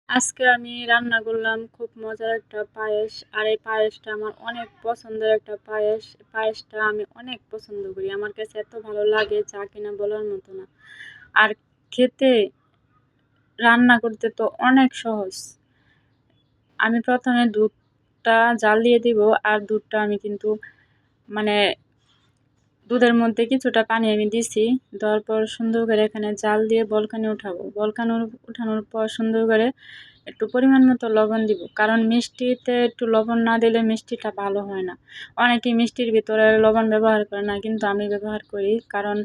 আজকে আমি রান্না করলাম খুব মজার একটা পায়েস। আর এই পায়েসটা আমার অনেক পছন্দের একটা পায়েস। পায়েসটা আমি অনেক পছন্দ করি, আমার কাছে এত ভালো লাগে যা কিনা বলার মতো না। আর খেতে, রান্না করতে তো অনেক সহজ। আমি প্রথমে দুধটা জাল দিয়ে দিব। আর দুধটা আমি কিন্তু মানে দুধের মধ্যে কিছুটা পানি আমি দিছি। দেওয়ার পর সুন্দর করে এখানে জাল দিয়ে বলকানি উঠাবো। বলকানি উঠানোর পর সুন্দর করে একটু পরিমাণ মতো লবণ দিব, কারণ মিষ্টিতে একটু লবণ না দিলে মিষ্টিটা ভালো হয় না। অনেকেই মিষ্টির ভিতরে লবণ ব্যবহার করে না, কিন্তু আমি ব্যবহার করি, কারণ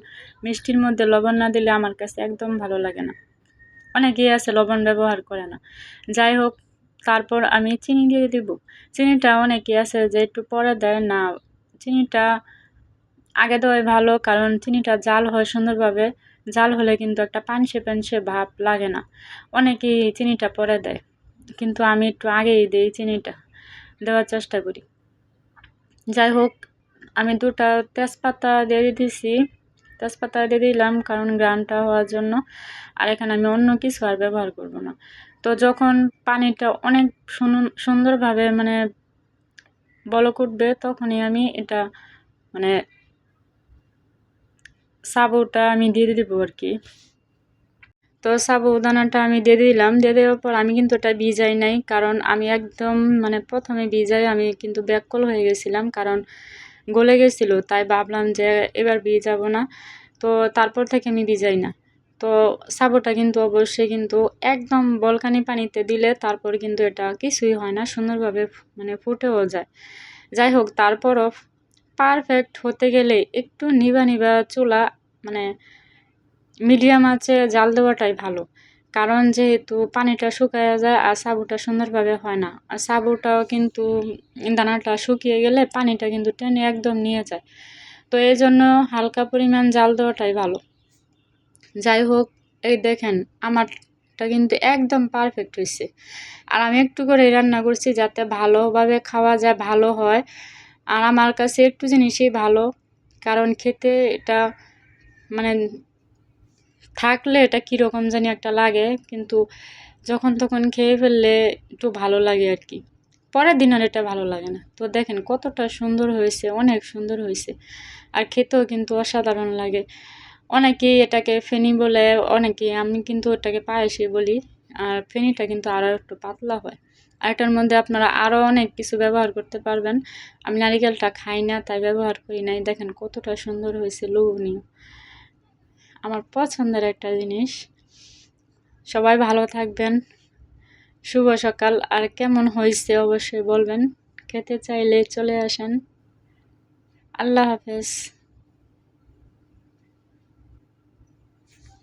মিষ্টির মধ্যে লবণ না দিলে আমার কাছে একদম ভালো লাগে না। অনেকেই আছে লবণ ব্যবহার করে না। যাই হোক, তারপর আমি চিনি দিয়ে দিব। চিনিটা অনেকেই আছে যে একটু পরে দেয় না, চিনিটা আগে দেওয়াই ভালো, কারণ চিনিটা জাল হয় সুন্দরভাবে। জাল হলে কিন্তু একটা পানসে পানসে ভাব লাগে না। অনেকেই চিনিটা পরে দেয়, কিন্তু আমি একটু আগেই দিই, চিনিটা দেওয়ার চেষ্টা করি। যাই হোক, আমি দুটা তেজপাতা দিয়ে দিতেছি। তেজপাতা দিয়ে দিলাম কারণ গ্রানটা হওয়ার জন্য। আর এখানে আমি অন্য কিছু আর ব্যবহার করব না। তো যখন পানিটা অনেক সুন্দরভাবে বলক উঠবে, তখনই আমি এটা মানে সাবুটা আমি দিয়ে দিব আর কি। তো সাবুদানাটা আমি দিয়ে দিলাম। দিয়ে দেওয়ার পর আমি কিন্তু এটা ভিজাই নাই, কারণ আমি একদম প্রথমে ভিজাই আমি কিন্তু ব্যাককল হয়ে গেছিলাম, কারণ গলে গেছিল। তাই ভাবলাম যে এবার ভিজাবো না। তো তারপর থেকে আমি ভিজাই না। তো সাবুটা কিন্তু অবশ্যই কিন্তু একদম বলকানি পানিতে দিলে তারপর কিন্তু এটা কিছুই হয় না, সুন্দরভাবে ফুটেও যায়। যাই হোক, তারপরও পারফেক্ট হতে গেলে একটু নিবা নিবা চুলা, মানে মিডিয়াম আঁচে জাল দেওয়াটাই ভালো। কারণ যেহেতু পানিটা শুকায়া যায় আর সাবুটা সুন্দরভাবে হয় না। আর সাবুটাও কিন্তু দানাটা শুকিয়ে গেলে পানিটা কিন্তু টেনে একদম নিয়ে যায়। তো এই জন্য হালকা পরিমাণ জাল দেওয়াটাই ভালো। যাই হোক, এই দেখেন আমারটা কিন্তু একদম পারফেক্ট হয়েছে। আর আমি একটু করে রান্না করছি যাতে ভালোভাবে খাওয়া যায়, ভালো হয়। আর আমার কাছে একটু জিনিসই ভালো, কারণ খেতে এটা মানে থাকলে এটা কীরকম জানি একটা লাগে, কিন্তু যখন তখন খেয়ে ফেললে একটু ভালো লাগে আর কি। পরের দিন আর এটা ভালো লাগে না। তো দেখেন কতটা সুন্দর হয়েছে, অনেক সুন্দর হয়েছে। আর খেতেও কিন্তু অসাধারণ লাগে। অনেকেই এটাকে ফেনি বলে, অনেকেই, আমি কিন্তু ওটাকে পায়েসই বলি। আর ফেনিটা কিন্তু আরও একটু পাতলা হয়। আর এটার মধ্যে আপনারা আরও অনেক কিছু ব্যবহার করতে পারবেন। আমি নারিকেলটা খাই না, তাই ব্যবহার করি নাই। দেখেন কতটা সুন্দর হয়েছে, লোভনীয়, আমার পছন্দের একটা জিনিস। সবাই ভালো থাকবেন। শুভ সকাল। আর কেমন হয়েছে অবশ্যই বলবেন। খেতে চাইলে চলে আসেন। আল্লাহ হাফেজ।